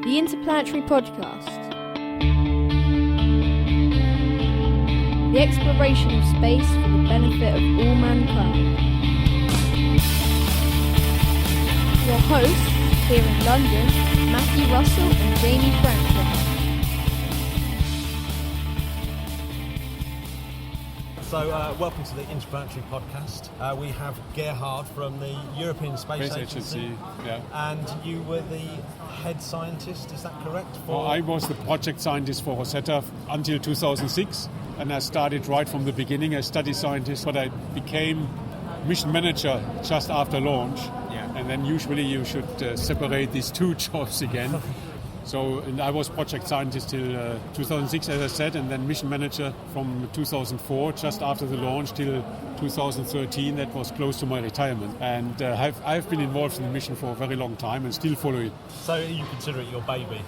The Interplanetary Podcast. The exploration of space for the benefit of all mankind. Your hosts, here in London, Matthew Russell and Jamie Franklin. So, welcome to the Interplanetary Podcast. We have Gerhard from the European Space Agency. Yeah. And you were the head scientist, is that correct? Well, I was the project scientist for Rosetta until 2006, and I started right from the beginning as study scientist, but I became mission manager just after launch. Yeah. And then usually you should separate these two jobs again. So, and I was project scientist till 2006, as I said, and then mission manager from 2004, just after the launch, till 2013. That was close to my retirement. And I've been involved in the mission for a very long time and still follow it. So you consider it your baby?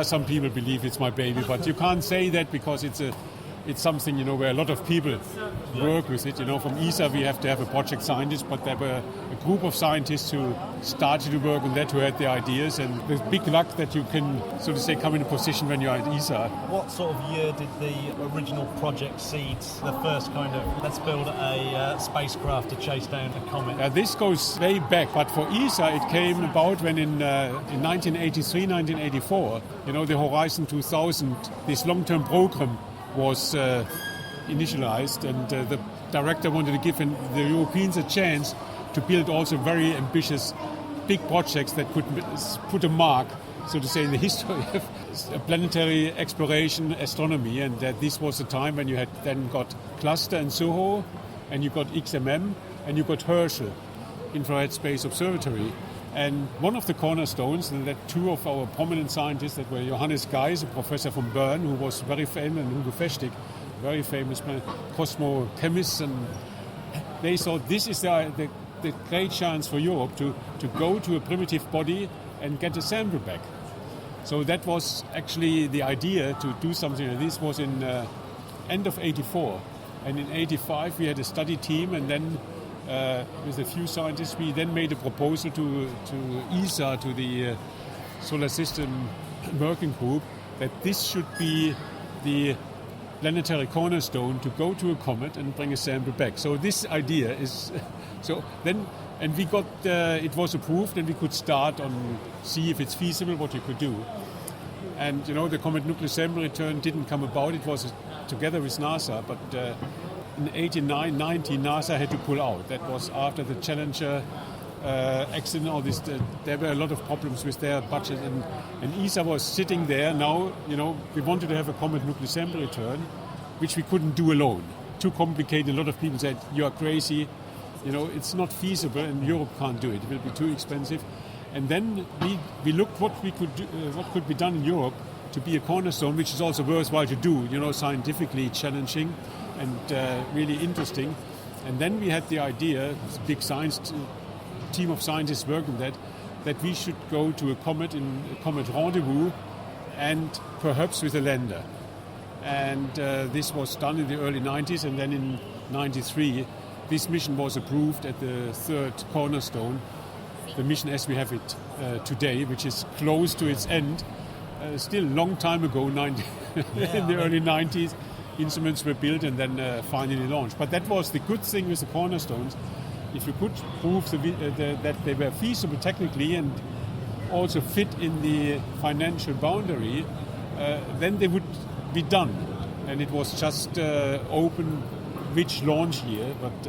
Some people believe it's my baby, but you can't say that because it's something, where a lot of people work with it. From ESA we have to have a project scientist, but there were a group of scientists who started to work on that, who had the ideas, and there's big luck that you can, so to say, come in a position when you're at ESA. What sort of year did the original project seeds, the first kind of, let's build a spacecraft to chase down a comet? This goes way back, but for ESA it came about when in 1983, 1984, the Horizon 2000, this long-term program was initialized, and the director wanted to give the Europeans a chance to build also very ambitious big projects that could put a mark, so to say, in the history of planetary exploration astronomy. And that this was the time when you had then got Cluster and SOHO, and you got XMM, and you got Herschel, Infrared Space Observatory. And one of the cornerstones, and that two of our prominent scientists that were Johannes Geis, a professor from Bern, who was very famous, and Hugo Festig, very famous cosmochemist, and they thought this is the great chance for Europe to go to a primitive body and get a sample back. So that was actually the idea to do something like this. Was in end of 84, and in 85 we had a study team, and then with a few scientists, we then made a proposal to ESA, to the Solar System Working Group, that this should be the planetary cornerstone to go to a comet and bring a sample back. So this idea is, and we got, it was approved, and we could start on see if it's feasible, what you could do. And the Comet Nuclear Sample Return didn't come about. It was together with NASA, but in 89, 90, NASA had to pull out. That was after the Challenger accident. All this, there were a lot of problems with their budget, and ESA was sitting there. Now, we wanted to have a Comet Nuclear Sample Return, which we couldn't do alone. Too complicated. A lot of people said, "You are crazy. It's not feasible, and Europe can't do it. It will be too expensive." And then we looked what we could do, what could be done in Europe to be a cornerstone, which is also worthwhile to do. Scientifically challenging and really interesting. And then we had the idea, this big science team of scientists working that we should go to a comet rendezvous, and perhaps with a lander. And this was done in the early 90s, and then in 93 this mission was approved at the third cornerstone, the mission as we have it today, which is close to its end. Still a long time ago, in the early 90s, instruments were built and then finally launched. But that was the good thing with the cornerstones. If you could prove that they were feasible technically and also fit in the financial boundary, then they would be done. And it was just open which launch year, but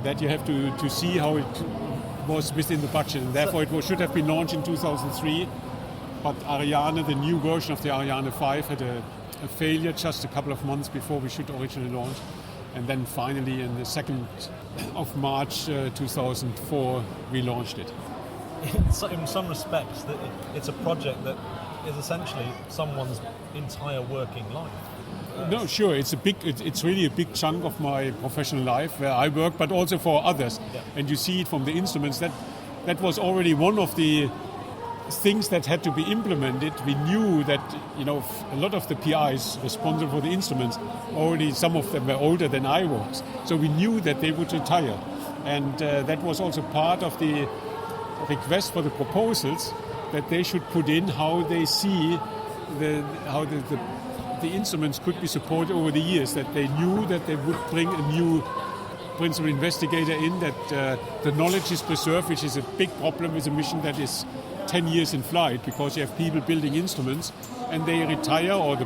that you have to see how it was within the budget. And therefore it should have been launched in 2003. But Ariane, the new version of the Ariane 5, had a failure just a couple of months before we should originally launch. And then finally, in the 2nd of March 2004, we launched it. In some respects, it's a project that is essentially someone's entire working life. No, sure. It's really a big chunk of my professional life where I work, but also for others. Yeah. And you see it from the instruments. That was already one of the things that had to be implemented. We knew that a lot of the PIs responsible for the instruments, already some of them were older than I was, so we knew that they would retire, and that was also part of the request for the proposals, that they should put in how they see how the instruments could be supported over the years, that they knew that they would bring a new principal investigator in, that the knowledge is preserved, which is a big problem with a mission that is 10 years in flight, because you have people building instruments and they retire, or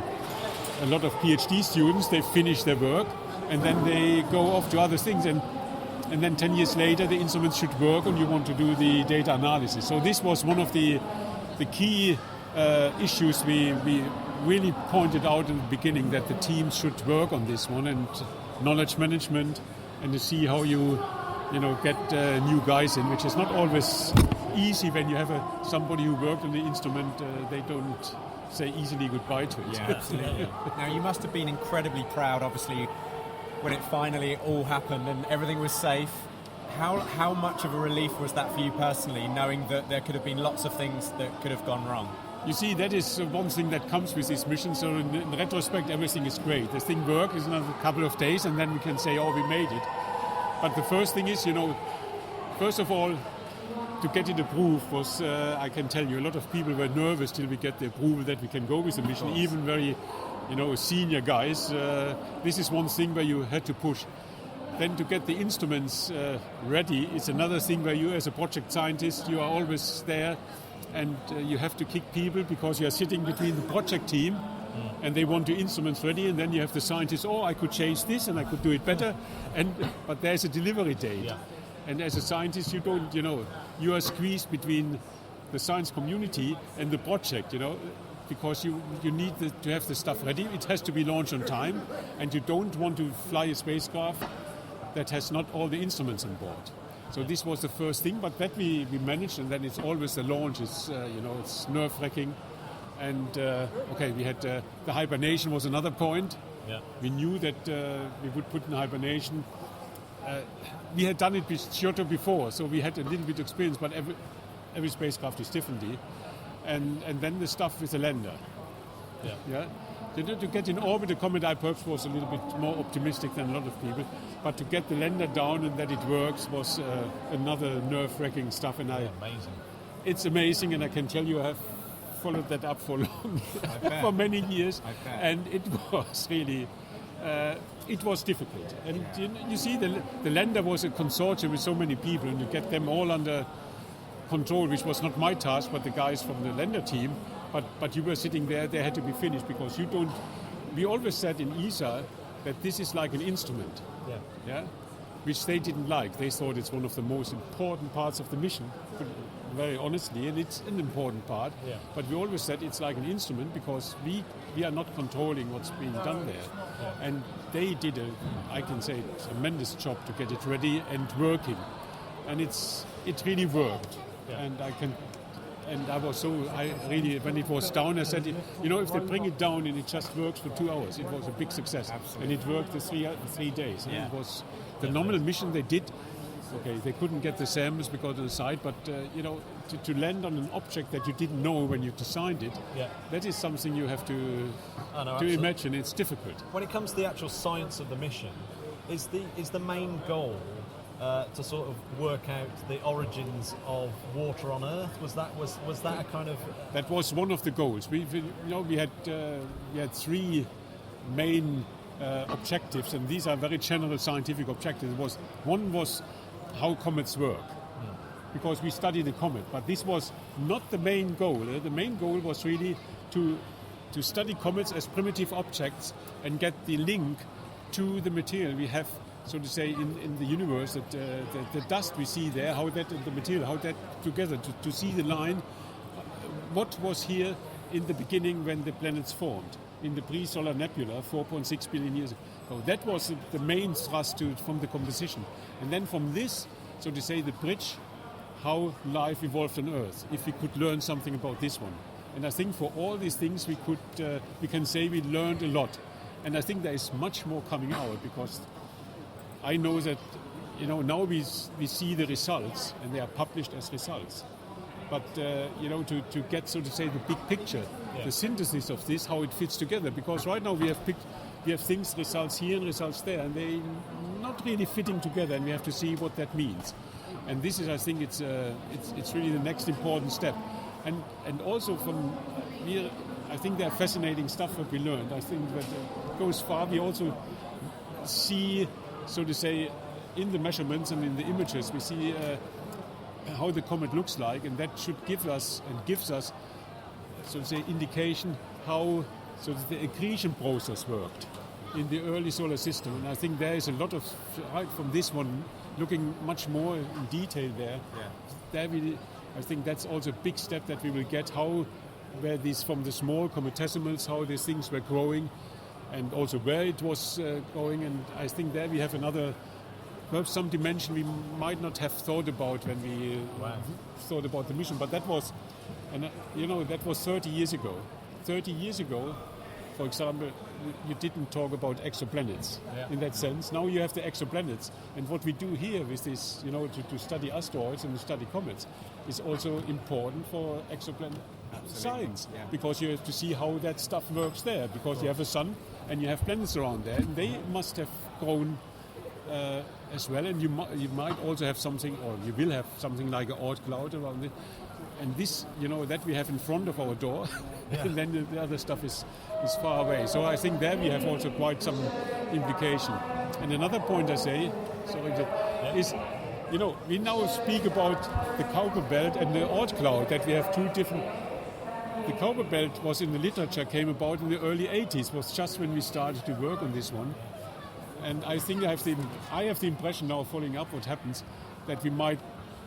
a lot of PhD students, they finish their work and then they go off to other things, and then 10 years later the instruments should work and you want to do the data analysis. So this was one of the key issues we really pointed out in the beginning, that the teams should work on this one, and knowledge management, and to see how you get new guys in, which is not always easy when you have somebody who worked on the instrument. They don't say easily goodbye to it. Yeah, absolutely. Now, you must have been incredibly proud, obviously, when it finally all happened and everything was safe. How much of a relief was that for you personally, knowing that there could have been lots of things that could have gone wrong? You see, that is one thing that comes with this mission. So in retrospect, everything is great. The thing works in another couple of days, and then we can say, oh, we made it. But the first thing is, first of all, to get it approved was, I can tell you, a lot of people were nervous till we get the approval that we can go with the mission, even very, senior guys. This is one thing where you had to push. Then to get the instruments ready, it's another thing where you, as a project scientist, you are always there, and you have to kick people because you are sitting between the project team and they want the instruments ready, and then you have the scientists, I could change this and I could do it better, but there's a delivery date. Yeah. And as a scientist, you don't, you are squeezed between the science community and the project, because you need to have the stuff ready. It has to be launched on time, and you don't want to fly a spacecraft that has not all the instruments on board. So this was the first thing, but that we managed, and then it's always the launch. It's it's nerve-wracking, and we had the hibernation was another point. Yeah. We knew that we would put in hibernation. We had done it with Kyoto before, so we had a little bit of experience, but every spacecraft is differently. And then the stuff with the lander. Yeah. To get in orbit, the comet I perhaps was a little bit more optimistic than a lot of people, but to get the lander down and that it works was another nerve-wracking stuff. And amazing. It's amazing, and I can tell you I have followed that up for long, for many years, and it was really. It was difficult, and you see the lander was a consortium with so many people, and to get them all under control, which was not my task, but the guys from the lander team. But you were sitting there; they had to be finished, because you don't. We always said in ESA that this is like an instrument, which they didn't like. They thought it's one of the most important parts of the mission, very honestly, and it's an important part. Yeah. But we always said it's like an instrument, because we are not controlling what's being done there. Yeah. And they did I can say, tremendous job to get it ready and working. And it really worked. Yeah. And I really, when it was down, I said, if they bring it down and it just works for 2 hours, it was a big success. Absolutely. And it worked the 3 days. Yeah. And it was the nominal mission they did. Okay, they couldn't get the samples because of the site, but to land on an object that you didn't know when you designed it, that is something you have to imagine. It's difficult. When it comes to the actual science of the mission, is the main goal to sort of work out the origins of water on Earth? Was that a kind of? That was one of the goals. We had 3 main objectives, and these are very general scientific objectives. One was how comets work, because we studied the comet, but this was not the main goal. The main goal was really to study comets as primitive objects and get the link to the material we have, so to say, in the universe, that the dust we see there, how that and the material, how that together, to see the line, what was here in the beginning when the planets formed, in the pre-solar nebula 4.6 billion years ago. So that was the main thrust from the composition. And then from this, so to say, the bridge, how life evolved on Earth, if we could learn something about this one. And I think for all these things we can say we learned a lot. And I think there is much more coming out, because I know that now we see the results, and they are published as results. But to get, so to say, the big picture, the synthesis of this, how it fits together. Because right now we have things, results here and results there, and they're not really fitting together, and we have to see what that means. And this is, I think, it's really the next important step. and also from here, I think they're fascinating stuff that we learned. I think that goes far. We also see, so to say, in the measurements and in the images, we see how the comet looks like, and that should give us and gives us, so to say, indication how the accretion process worked in the early solar system. And I think there is a lot of, right from this one, looking much more in detail there. There I think that's also a big step that we will get, how where these from the small cometesimals, how these things were growing, and also where it was going. And I think there we have another, perhaps some dimension we might not have thought about when we thought about the mission. But that was, and that was 30 years ago. 30 years ago, for example, you didn't talk about exoplanets in that sense. Now you have the exoplanets, and what we do here with this, to study asteroids and to study comets, is also important for exoplanet science, because you have to see how that stuff works there, because you have a sun and you have planets around there, and they must have grown as well, and you might also have something, or you will have something like an Oort cloud around it. And this, that we have in front of our door, and then the other stuff is far away. So I think there we have also quite some implication. And another point I say, is, we now speak about the Kuiper belt and the Oort cloud, that we have two different. The Kuiper belt was in the literature, came about in the early 80s, was just when we started to work on this one. And I think I have the impression now, following up what happens, that we might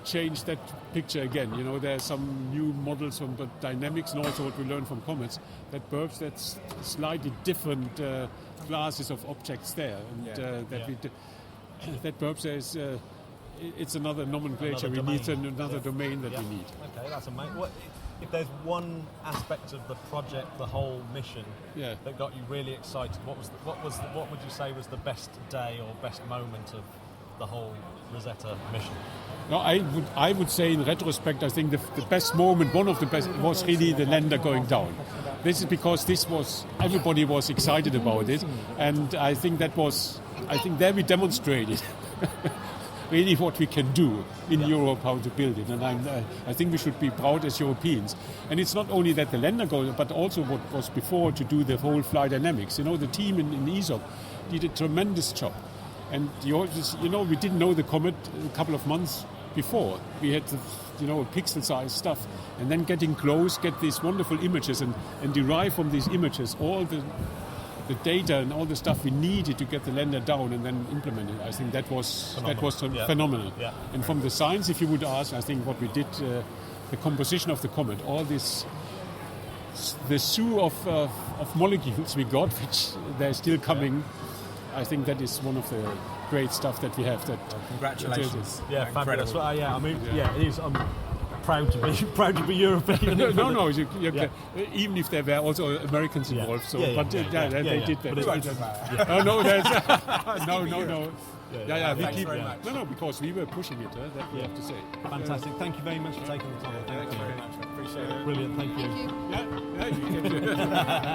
change that picture again. There are some new models from the dynamics and also what we learned from comets, that perhaps that's slightly different classes of objects there, and that perhaps there's it's another nomenclature we need, and another domain that we need. Okay, that's amazing. If there's one aspect of the project, the whole mission, that got you really excited, what would you say was the best day or best moment of the whole Rosetta mission? No, I would say in retrospect, I think the best moment, one of the best, was really the lander going down. This is because everybody was excited about it, and I think there we demonstrated really what we can do in Europe, how to build it, and I think we should be proud as Europeans. And it's not only that the lander goes, but also what was before, to do the whole flight dynamics. The team in ESOP did a tremendous job. And we didn't know the comet a couple of months before. We had pixel-sized stuff, and then getting close, get these wonderful images, and derive from these images all the data and all the stuff we needed to get the lander down and then implement it. I think that was phenomenal. Yeah. And from the science, if you would ask, I think what we did, the composition of the comet, all this, the zoo of molecules we got, which they're still coming. I think that is one of the great stuff that we have. Congratulations! Yeah, fabulous. It is. I'm proud to be European. No. Even if there were also Americans involved. They did that. No. We keep. No, because we were pushing it. That we have to say. Fantastic. Thank you very much for taking the time. Thank you very much. Appreciate it. Brilliant. Thank you. Yeah.